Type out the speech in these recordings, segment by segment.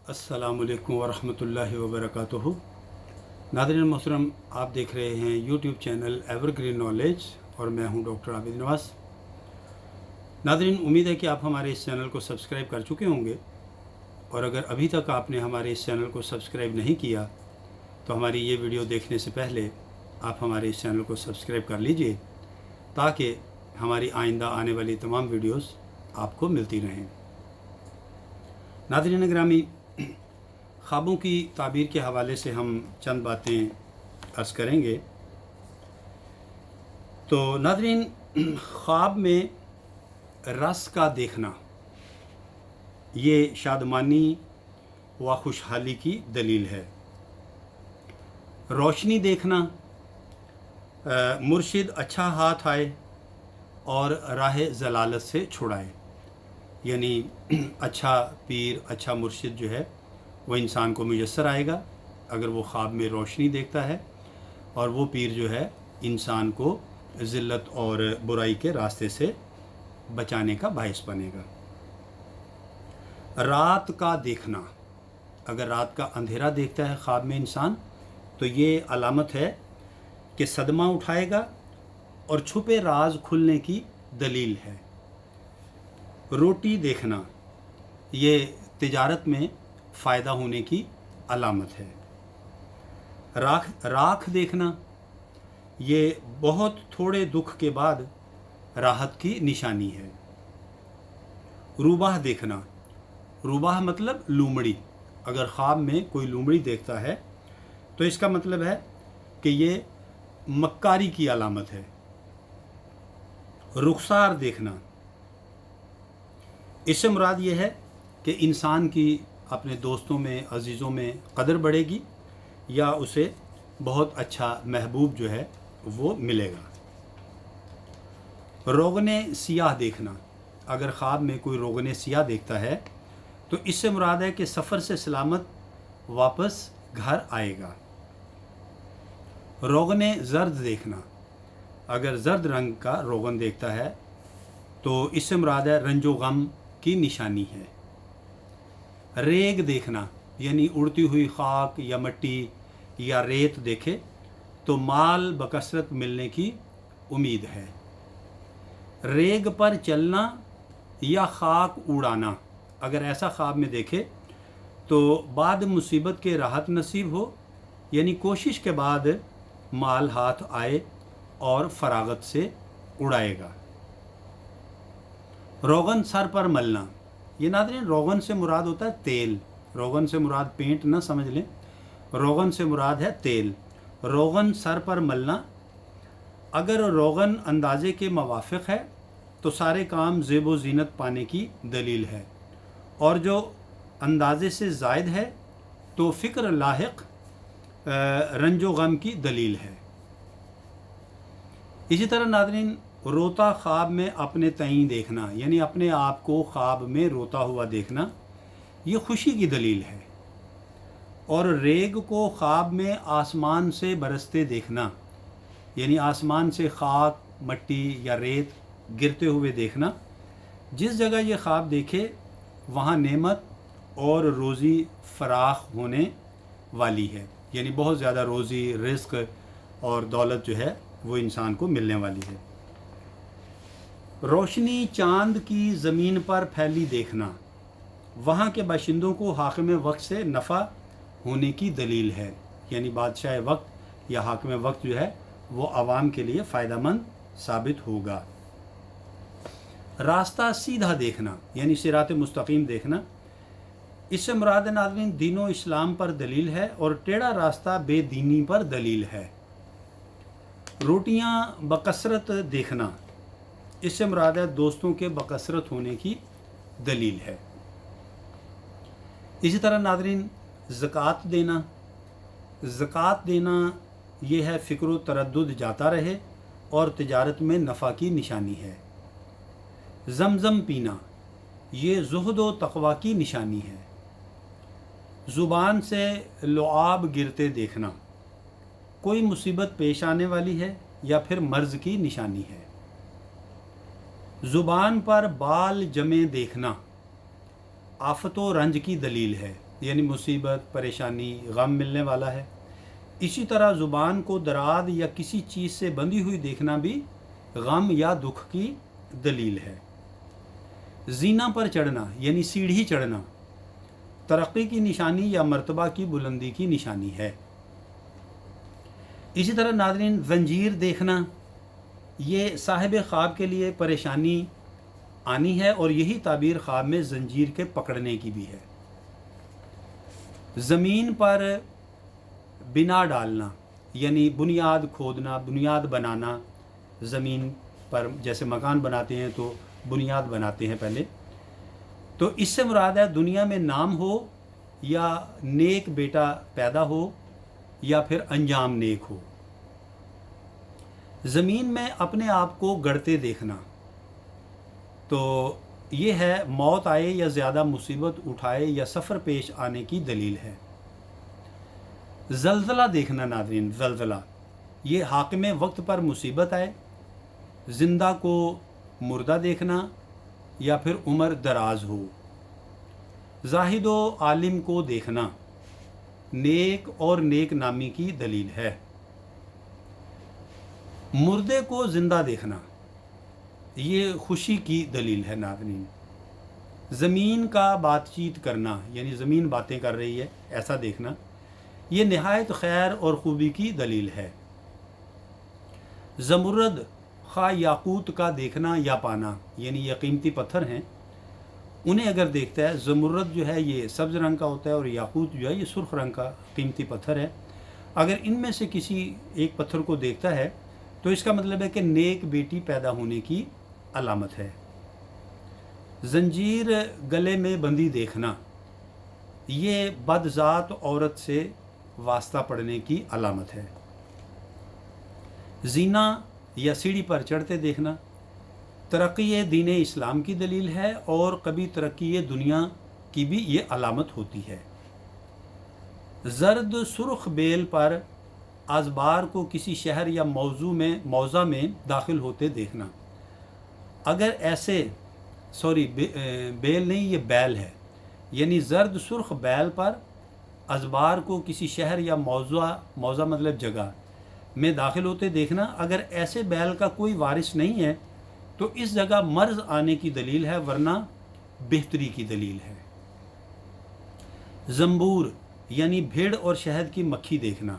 अस्सलाम वालेकुम वरहमतुल्लाहि वबरकातुहू। नाज़रीन मोहतरम, आप देख रहे हैं यूट्यूब चैनल एवरग्रीन नॉलेज और मैं हूं डॉक्टर आबिद नवाज़। नाज़रीन, उम्मीद है कि आप हमारे इस चैनल को सब्सक्राइब कर चुके होंगे, और अगर अभी तक आपने हमारे इस चैनल को सब्सक्राइब नहीं किया तो हमारी ये वीडियो देखने से पहले आप हमारे इस चैनल को सब्सक्राइब कर लीजिए, ताकि हमारी आइंदा आने वाली तमाम वीडियोस आपको मिलती रहें। नाज़रीन ग्रामी, ख्वाबों की ताबीर के हवाले से हम चंद बातें अर्ज़ करेंगे। तो नाज़रीन, ख्वाब में रस का देखना ये शादमानी व खुशहाली की दलील है। रोशनी देखना, मुर्शिद अच्छा हाथ आए और राह ज़लालत से छुड़ाए, यानी अच्छा पीर, अच्छा मुर्शिद जो है वो इंसान को मुयस्सर आएगा अगर वो ख्वाब में रोशनी देखता है, और वो पीर जो है इंसान को ज़िल्लत और बुराई के रास्ते से बचाने का बायस बनेगा। रात का देखना, अगर रात का अंधेरा देखता है ख्वाब में इंसान, तो ये अलामत है कि सदमा उठाएगा और छुपे राज खुलने की दलील है। रोटी देखना, ये तिजारत में फ़ायदा होने की अलामत है। राख देखना, ये बहुत थोड़े दुख के बाद राहत की निशानी है। रूबाह देखना, रूबाह मतलब लूमड़ी, अगर ख्वाब में कोई लूमड़ी देखता है तो इसका मतलब है कि ये मक्कारी की अलामत है। रुखसार देखना, इससे मुराद ये है कि इंसान की अपने दोस्तों में, अजीज़ों में कदर बढ़ेगी, या उसे बहुत अच्छा महबूब जो है वो मिलेगा। रोगने सियाह देखना, अगर ख्वाब में कोई रोगने सियाह देखता है तो इससे मुराद है कि सफ़र से सलामत वापस घर आएगा। रोगने ज़र्द देखना, अगर ज़र्द रंग का रोगन देखता है तो इससे मुराद है रंजो गम की निशानी है। रेग देखना, यानी उड़ती हुई खाक या मिट्टी या रेत देखे तो माल बकसरत मिलने की उम्मीद है। रेग पर चलना या खाक उड़ाना, अगर ऐसा ख्वाब में देखे तो बाद मुसीबत के राहत नसीब हो, यानी कोशिश के बाद माल हाथ आए और फरागत से उड़ाएगा। रोगन सर पर मलना, ये नाज़रीन रोगन से मुराद होता है तेल। रोगन से मुराद पेंट ना समझ लें, रोगन से मुराद है तेल। रोगन सर पर मलना, अगर रोगन अंदाजे के मुवाफिक है तो सारे काम ज़ेब ज़ीनत पाने की दलील है, और जो अंदाजे से ज़ायद है तो फ़िक्र लाहिक रंजो गम की दलील है। इसी तरह नाज़रीन, रोता ख्वाब में अपने तईं देखना, यानी अपने आप को ख्वाब में रोता हुआ देखना, ये खुशी की दलील है। और रेग को ख्वाब में आसमान से बरसते देखना, यानी आसमान से खाक, मट्टी या रेत गिरते हुए देखना, जिस जगह ये ख्वाब देखे वहाँ नेमत और रोज़ी फराख होने वाली है, यानी बहुत ज़्यादा रोज़ी, रिस्क और दौलत जो है वो इंसान को मिलने वाली है। रोशनी चांद की ज़मीन पर फैली देखना, वहाँ के बाशिंदों को हाकिम वक्त से नफ़ा होने की दलील है, यानी बादशाह वक्त या हाकिम वक्त जो है वो आवाम के लिए फ़ायदेमंद साबित होगा। रास्ता सीधा देखना, यानी सिरात मुस्तकीम देखना, इससे मुराद नाज़रीन दीनो इस्लाम पर दलील है, और टेढ़ा रास्ता बेदीनी पर दलील है। रोटियाँ बकसरत देखना, इससे मुराद है दोस्तों के बकसरत होने की दलील है। इसी तरह नाज़रीन, ज़कात देना, ज़कात देना ये है फ़िक्र तरद्दुद जाता रहे और तिजारत में नफ़ा की निशानी है। ज़मज़म पीना, ये ज़ुहद व तक़वा की निशानी है। ज़ुबान से लुआब गिरते देखना, कोई मुसीबत पेश आने वाली है या फिर मर्ज़ की निशानी है। ज़ुबान पर बाल जमे देखना, आफत व रंज की दलील है, یعنی مصیبت، پریشانی، غم ملنے والا ہے۔ اسی طرح زبان کو دراد یا کسی چیز سے بندھی ہوئی دیکھنا بھی غم یا دکھ کی دلیل ہے۔ زینہ پر چڑھنا یعنی سیڑھی چڑھنا ترقی کی نشانی یا مرتبہ کی بلندی کی نشانی ہے۔ اسی طرح ناظرین، زنجیر دیکھنا یہ صاحب خواب کے لیے پریشانی آنی ہے، اور یہی تعبیر خواب میں زنجیر کے پکڑنے کی بھی ہے۔ زمین پر بنا ڈالنا یعنی بنیاد کھودنا، بنیاد بنانا، زمین پر جیسے مکان بناتے ہیں تو بنیاد بناتے ہیں پہلے، تو اس سے مراد ہے دنیا میں نام ہو یا نیک بیٹا پیدا ہو یا پھر انجام نیک ہو۔ زمین میں اپنے آپ کو گڑتے دیکھنا تو یہ ہے موت آئے یا زیادہ مصیبت اٹھائے یا سفر پیش آنے کی دلیل ہے۔ زلزلہ دیکھنا ناظرین، زلزلہ یہ حاکم وقت پر مصیبت آئے، زندہ کو مردہ دیکھنا یا پھر عمر دراز ہو۔ زاہد و عالم کو دیکھنا نیک اور نیک نامی کی دلیل ہے۔ مردے کو زندہ دیکھنا یہ خوشی کی دلیل ہے ناظرین۔ زمین کا بات چیت کرنا یعنی زمین باتیں کر رہی ہے ایسا دیکھنا یہ نہایت خیر اور خوبی کی دلیل ہے۔ زمرد خواہ یاقوت کا دیکھنا یا پانا یعنی یہ قیمتی پتھر ہیں، انہیں اگر دیکھتا ہے، زمرد جو ہے یہ سبز رنگ کا ہوتا ہے اور یاقوت جو ہے یہ سرخ رنگ کا قیمتی پتھر ہے، اگر ان میں سے کسی ایک پتھر کو دیکھتا ہے تو اس کا مطلب ہے کہ نیک بیٹی پیدا ہونے کی علامت ہے۔ زنجیر گلے میں بندھی دیکھنا یہ بدذات عورت سے واسطہ پڑنے کی علامت ہے۔ زینہ یا سیڑھی پر چڑھتے دیکھنا ترقی دین اسلام کی دلیل ہے، اور کبھی ترقی دنیا کی بھی یہ علامت ہوتی ہے۔ زرد سرخ بیل پر ازبار کو کسی شہر یا موضع میں داخل ہوتے دیکھنا، اگر ایسے بیل نہیں یہ بیل ہے، یعنی زرد سرخ بیل پر ازبار کو کسی شہر یا موضع مطلب جگہ میں داخل ہوتے دیکھنا، اگر ایسے بیل کا کوئی وارث نہیں ہے تو اس جگہ مرض آنے کی دلیل ہے، ورنہ بہتری کی دلیل ہے۔ زنبور یعنی بھیڑ اور شہد کی مکھی دیکھنا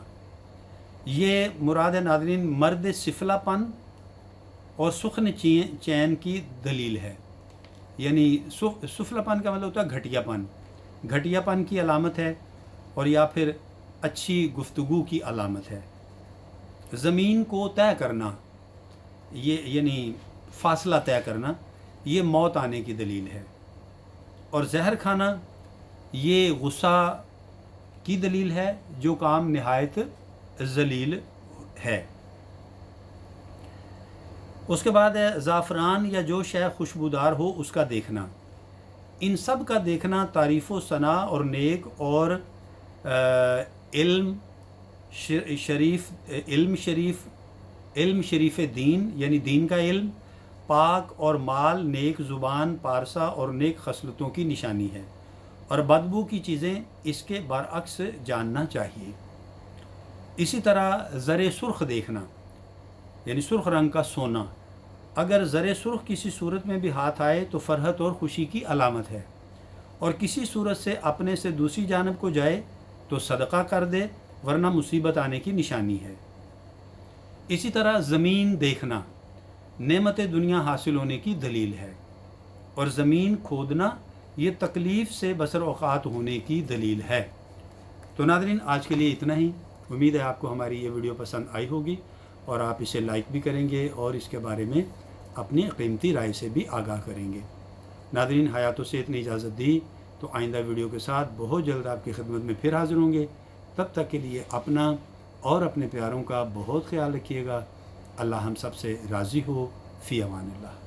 یہ مراد ناظرین مرد سفلا پن اور سخن چین کی دلیل ہے، یعنی سفلا پن کا مطلب ہوتا ہے گھٹیا پن کی علامت ہے، اور یا پھر اچھی گفتگو کی علامت ہے۔ زمین کو طے کرنا یہ یعنی فاصلہ طے کرنا یہ موت آنے کی دلیل ہے، اور زہر کھانا یہ غصہ کی دلیل ہے جو کام نہایت ذلیل ہے۔ اس کے بعد ہے زعفران یا جو شے خوشبودار ہو اس کا دیکھنا، ان سب کا دیکھنا تعریف و ثناء اور نیک اور علم شریف دین یعنی دین کا علم، پاک اور مال، نیک زبان پارسا اور نیک خصلتوں کی نشانی ہے، اور بدبو کی چیزیں اس کے برعکس جاننا چاہیے۔ اسی طرح زر سرخ دیکھنا یعنی سرخ رنگ کا سونا، اگر زر سرخ کسی صورت میں بھی ہاتھ آئے تو فرحت اور خوشی کی علامت ہے، اور کسی صورت سے اپنے سے دوسری جانب کو جائے تو صدقہ کر دے، ورنہ مصیبت آنے کی نشانی ہے۔ اسی طرح زمین دیکھنا نعمت دنیا حاصل ہونے کی دلیل ہے، اور زمین کھودنا یہ تکلیف سے بسر اوقات ہونے کی دلیل ہے۔ تو ناظرین آج کے لیے اتنا ہی، امید ہے آپ کو ہماری یہ ویڈیو پسند آئی ہوگی اور آپ اسے لائک بھی کریں گے اور اس کے بارے میں اپنی قیمتی رائے سے بھی آگاہ کریں گے۔ ناظرین حیات و صحت نے اجازت دی تو آئندہ ویڈیو کے ساتھ بہت جلد آپ کی خدمت میں پھر حاضر ہوں گے۔ تب تک کے لیے اپنا اور اپنے پیاروں کا بہت خیال رکھیے گا۔ اللہ ہم سب سے راضی ہو۔ فی امان اللہ۔